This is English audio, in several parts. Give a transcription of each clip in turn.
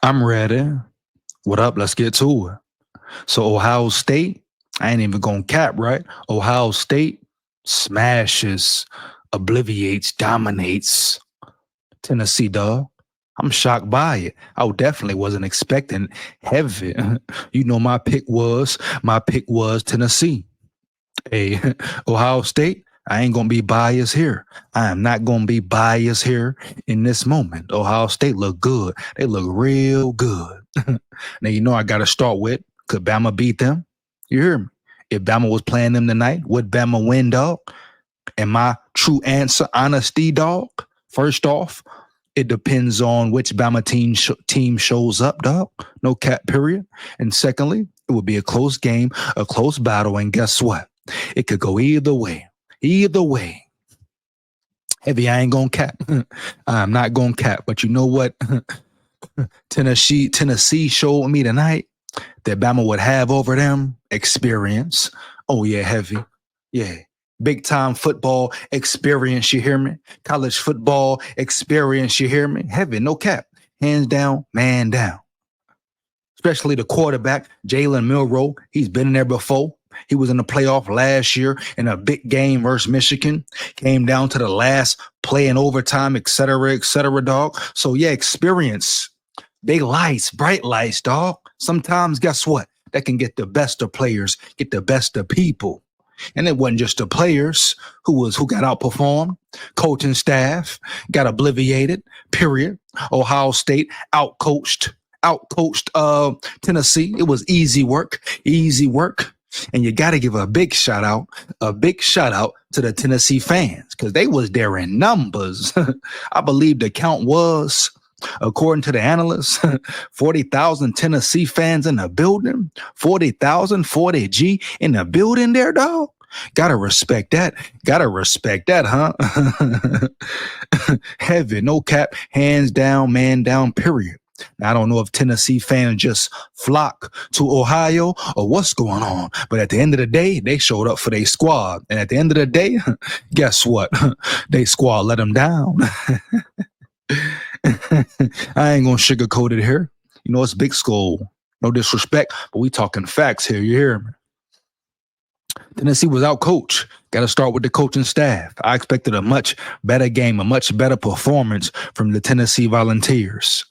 I'm ready. What up? Let's get to it. So Ohio State, I ain't even gonna cap, right? Ohio State smashes, obliviates, dominates Tennessee, dog. I'm shocked by it. I definitely wasn't expecting heavy. You know, my pick was Tennessee. Hey, Ohio State, I ain't gonna be biased here. I am not gonna be biased here in this moment. Ohio State look good. They look real good. Now you know I gotta start with, could Bama beat them? You hear me? If Bama was playing them tonight, would Bama win, dog? And my true answer, honesty, dog. First off, it depends on which Bama team shows up, dog. No cap, period. And secondly, it would be a close game, a close battle. And guess what? It could go either way. Either way. Heavy, I ain't gonna cap. I'm not gonna cap. But you know what? Tennessee showed me tonight that Bama would have over them experience. Oh yeah, heavy. Yeah. Big time football experience, you hear me? College football experience, you hear me? Heavy, no cap. Hands down, man down. Especially the quarterback, Jalen Milroe. He's been in there before. He was in the playoff last year in a big game versus Michigan. Came down to the last play in overtime, et cetera, dog. So, yeah, experience. Big lights, bright lights, dog. Sometimes, guess what? That can get the best of players, get the best of people. And it wasn't just the players who got outperformed. Coaching staff got obliviated, period. Ohio State outcoached Tennessee. It was easy work. And you got to give a big shout out to the Tennessee fans because they was there in numbers. I believe the count was, according to the analysts, 40,000 Tennessee fans in the building, 40,000, 40G in the building there, dog. Gotta respect that, huh? Heavy, no cap, hands down, man down, period. Now, I don't know if Tennessee fans just flock to Ohio or what's going on, but at the end of the day, they showed up for their squad. And at the end of the day, guess what? They squad let them down. I ain't gonna sugarcoat it here. You know, it's big school. No disrespect, but we talking facts here. You hear me? Tennessee was out coached. Got to start with the coaching staff. I expected a much better game, a much better performance from the Tennessee Volunteers.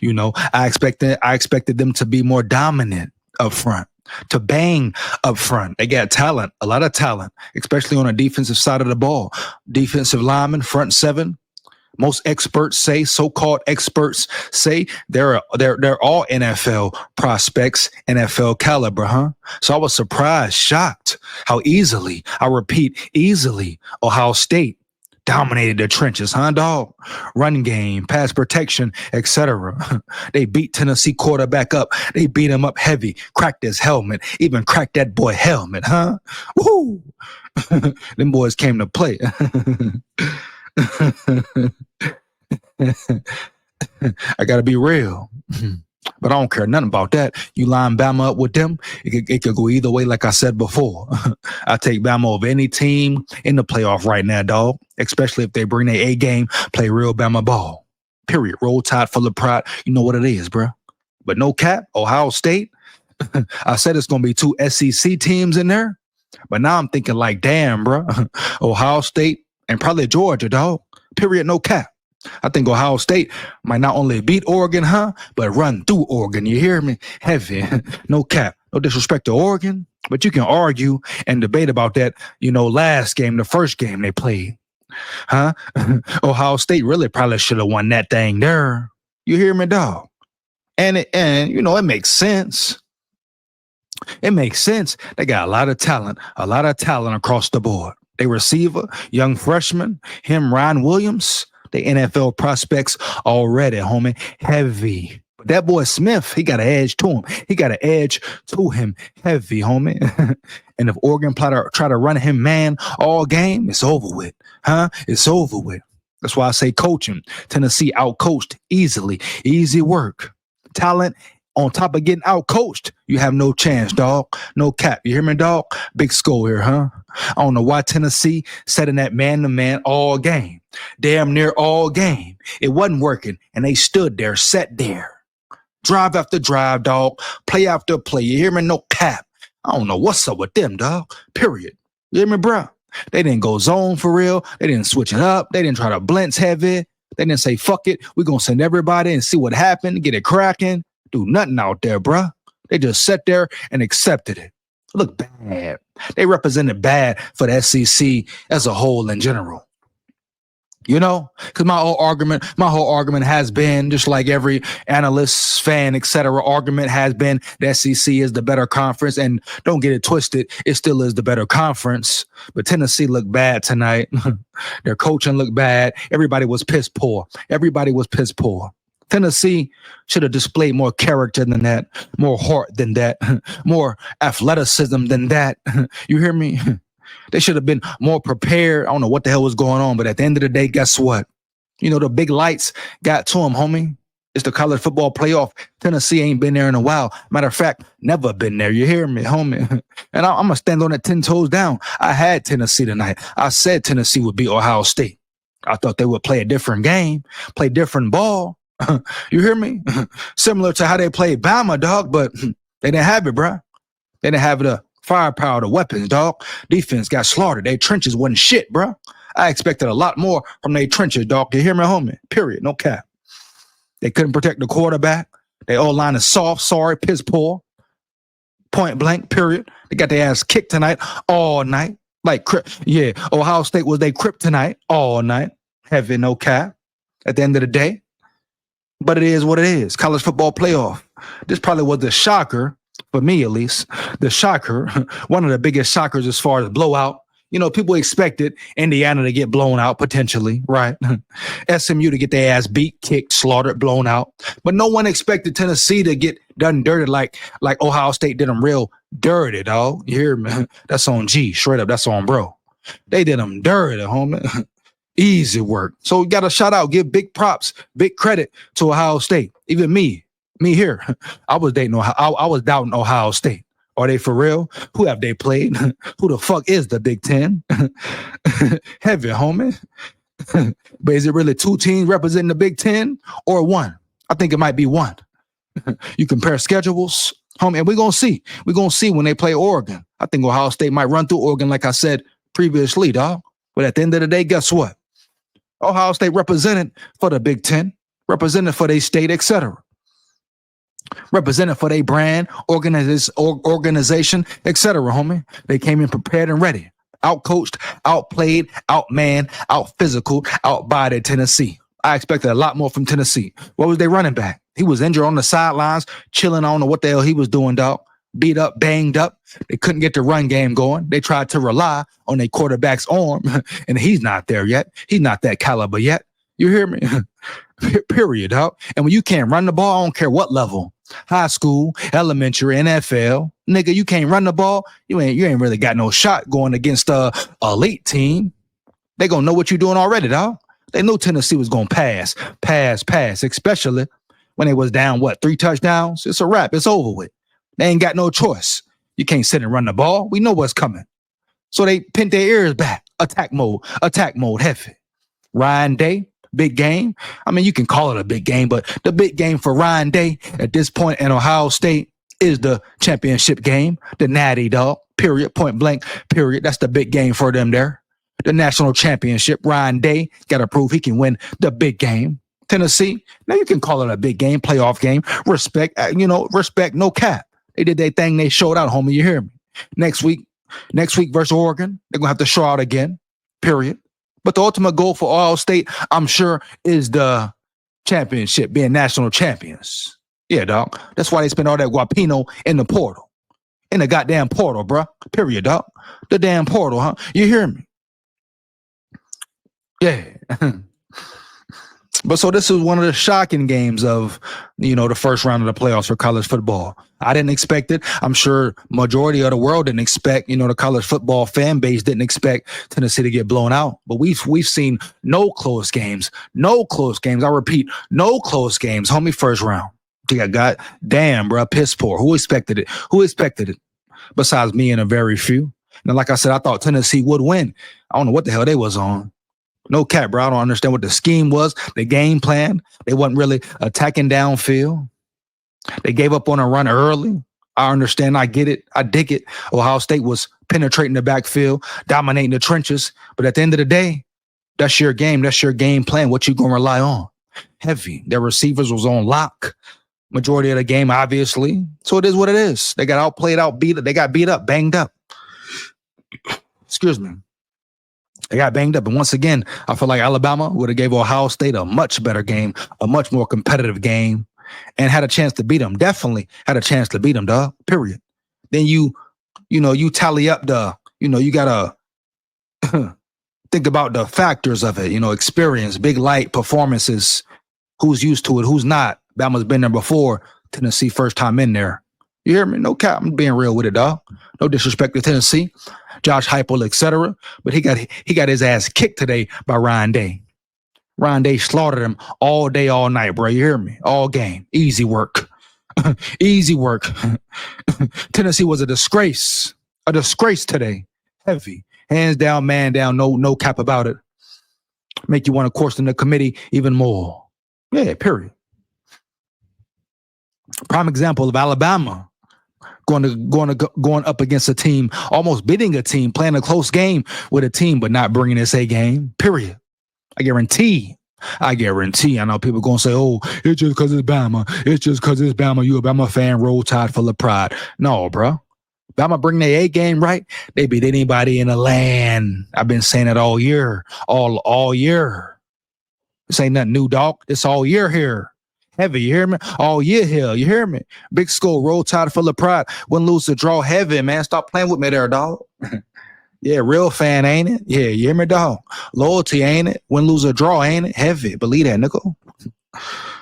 You know, I expected them to be more dominant up front, to bang up front. They got talent, a lot of talent, especially on the defensive side of the ball. Defensive linemen, front seven. Most experts say, so-called experts say, they're all NFL prospects, NFL caliber, huh? So I was surprised, shocked how easily, Ohio State dominated the trenches, huh, dog? Run game, pass protection, etc. They beat Tennessee quarterback up. They beat him up heavy, cracked his helmet, even cracked that boy helmet, huh? Woo! Them boys came to play. I gotta be real. But I don't care nothing about that. You line Bama up with them, it could go either way, like I said before. I take Bama over any team in the playoff right now, dog. Especially if they bring their A game, play real Bama ball. Period. Roll Tide, full of pride. You know what it is, bro. But no cap, Ohio State. I said it's gonna be two SEC teams in there. But now I'm thinking like, damn, bro. Ohio State and probably Georgia, dog. Period, no cap. I think Ohio State might not only beat Oregon, huh, but run through Oregon. You hear me? Heavy. No cap. No disrespect to Oregon, but you can argue and debate about that, you know, last game, the first game they played. Huh? Ohio State really probably should have won that thing there. You hear me, dog? And you know, it makes sense. It makes sense. They got a lot of talent across the board. They receiver, young freshman, him, Ryan Williams, the NFL prospects already, homie, heavy. But that boy Smith, he got an edge to him. Heavy, homie. And if Oregon try to run him man all game, it's over with, huh? It's over with. That's why I say coaching. Tennessee outcoached easily. Easy work. Talent on top of getting outcoached, you have no chance, dog. No cap. You hear me, dog? Big skull here, huh? I don't know why Tennessee sat in that man-to-man all game. Damn near all game. It wasn't working, and they stood there, sat there. Drive after drive, dog. Play after play. You hear me? No cap. I don't know what's up with them, dog. Period. You hear me, bro? They didn't go zone for real. They didn't switch it up. They didn't try to blitz heavy. They didn't say, fuck it. We're going to send everybody and see what happened, get it cracking. Do nothing out there, bruh. They just sat there and accepted it. Look bad. They represented bad for the SEC as a whole in general. You know, because my whole argument has been, just like every analyst, fan, etc. argument has been, the SEC is the better conference. And don't get it twisted, it still is the better conference. But Tennessee looked bad tonight. Their coaching looked bad. Everybody was piss poor. Tennessee should have displayed more character than that, more heart than that, more athleticism than that. You hear me? They should have been more prepared. I don't know what the hell was going on, but at the end of the day, guess what? You know, the big lights got to them, homie. It's the college football playoff. Tennessee ain't been there in a while. Matter of fact, never been there. You hear me, homie? And I'm going to stand on that 10 toes down. I had Tennessee tonight. I said Tennessee would beat Ohio State. I thought they would play a different game, play different ball. You hear me? Similar to how they played Bama, dog, but they didn't have it, bro. They didn't have the firepower, the weapons, dog. Defense got slaughtered. Their trenches wasn't shit, bro. I expected a lot more from their trenches, dog. You hear me, homie? Period. No cap. They couldn't protect the quarterback. Their O-line is soft, sorry, piss poor. Point blank, period. They got their ass kicked tonight all night. Ohio State was their kryptonite all night. Heavy, no cap. At the end of the day. But it is what it is. College football playoff. This probably was the shocker, for me at least, the shocker, one of the biggest shockers as far as blowout. You know, people expected Indiana to get blown out potentially, right? SMU to get their ass beat, kicked, slaughtered, blown out. But no one expected Tennessee to get done dirty like Ohio State did them real dirty, dog. You hear me? That's on G, straight up. That's on bro. They did them dirty, homie. Easy work. So we got to shout out, give big props, big credit to Ohio State. Even me here, I was doubting Ohio State. Are they for real? Who have they played? Who the fuck is the Big Ten? Heavy, homie. But is it really two teams representing the Big Ten or one? I think it might be one. You compare schedules, homie, and we're going to see. We're going to see when they play Oregon. I think Ohio State might run through Oregon, like I said previously, dog. But at the end of the day, guess what? Ohio State represented for the Big Ten, represented for their state, etc. Represented for their brand, organization, etc. Homie. They came in prepared and ready. Outcoached, outplayed, outmanned, out-physical, outbodied Tennessee. I expected a lot more from Tennessee. What was their running back? He was injured on the sidelines, chilling. I don't know what the hell he was doing, dog. Beat up, banged up. They couldn't get the run game going. They tried to rely on their quarterback's arm, and he's not there yet. He's not that caliber yet. You hear me? Period, dog. And when you can't run the ball, I don't care what level, high school, elementary, NFL, nigga, you can't run the ball. You ain't really got no shot going against a elite team. They gonna know what you're doing already, dog. They knew Tennessee was gonna pass, especially when they was down, 3 touchdowns? It's a wrap. It's over with. They ain't got no choice. You can't sit and run the ball. We know what's coming. So they pinned their ears back. Attack mode, heavy. Ryan Day, big game. I mean, you can call it a big game, but the big game for Ryan Day at this point in Ohio State is the championship game, the natty, dog, period, point blank, period. That's the big game for them there. The national championship. Ryan Day got to prove he can win the big game. Tennessee, now you can call it a big game, playoff game. Respect, no cap. They did their thing. They showed out, homie. You hear me? Next week versus Oregon, they're going to have to show out again, period. But the ultimate goal for Ohio State, I'm sure, is the championship, being national champions. Yeah, dog. That's why they spend all that guapino in the portal. In the goddamn portal, bro. Period, dog. The damn portal, huh? You hear me? Yeah. But so this is one of the shocking games of, the first round of the playoffs for college football. I didn't expect it. I'm sure majority of the world didn't expect, the college football fan base didn't expect Tennessee to get blown out. But we've seen no close games. I repeat, no close games. Homie, first round. God damn, bro, piss poor. Who expected it? Besides me and a very few. And like I said, I thought Tennessee would win. I don't know what the hell they was on. No cap, bro. I don't understand what the scheme was, the game plan. They wasn't really attacking downfield. They gave up on a run early. I understand. I get it. I dig it. Ohio State was penetrating the backfield, dominating the trenches. But at the end of the day, that's your game. That's your game plan. What you going to rely on? Heavy. Their receivers was on lock majority of the game, obviously. So it is what it is. They got outplayed, outbeat. They got beat up, banged up. Excuse me. They got banged up. And once again, I feel like Alabama would have gave Ohio State a much better game, a much more competitive game, and had a chance to beat them. Definitely had a chance to beat them, dog. Period. Then you tally up you got to think about the factors of it, experience, big light performances, who's used to it, who's not. Bama's been there before. Tennessee first time in there. You hear me? No cap. I'm being real with it, dog. No disrespect to Tennessee, Josh Heupel, etc. But he got his ass kicked today by Ryan Day. Ryan Day slaughtered him all day, all night, bro. You hear me? All game. Easy work. Easy work. Tennessee was a disgrace. A disgrace today. Heavy. Hands down, man down. No cap about it. Make you want to question the committee even more. Yeah, period. Prime example of Alabama going up against a team, almost beating a team, playing a close game with a team, but not bringing its A game. Period. I guarantee. I know people going to say, oh, it's just because it's Bama. It's just because it's Bama. You a Bama fan, roll tide full of pride. No, bro. Bama bring their A game right. They beat anybody in the land. I've been saying it all year. All year. This ain't nothing new, dog. It's all year here. Heavy, you hear me? All year here, you hear me? Big school, roll tide full of pride. Win, lose, to draw, heavy, man. Stop playing with me there, dog. Yeah, real fan, ain't it? Yeah, you hear me, dog? Loyalty, ain't it? Win, lose, or draw, ain't it? Heavy, believe that, nickel.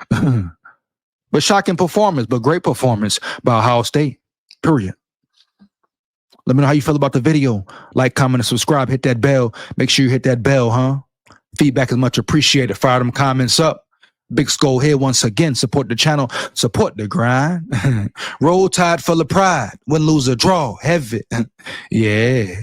But shocking performance, but great performance by Ohio State, period. Let me know how you feel about the video. Like, comment, and subscribe. Hit that bell. Make sure you hit that bell, huh? Feedback is much appreciated. Fire them comments up. Big Skull here once again. Support the channel. Support the grind. Roll tide full of pride. Win, lose, or draw. Heavy. Yeah.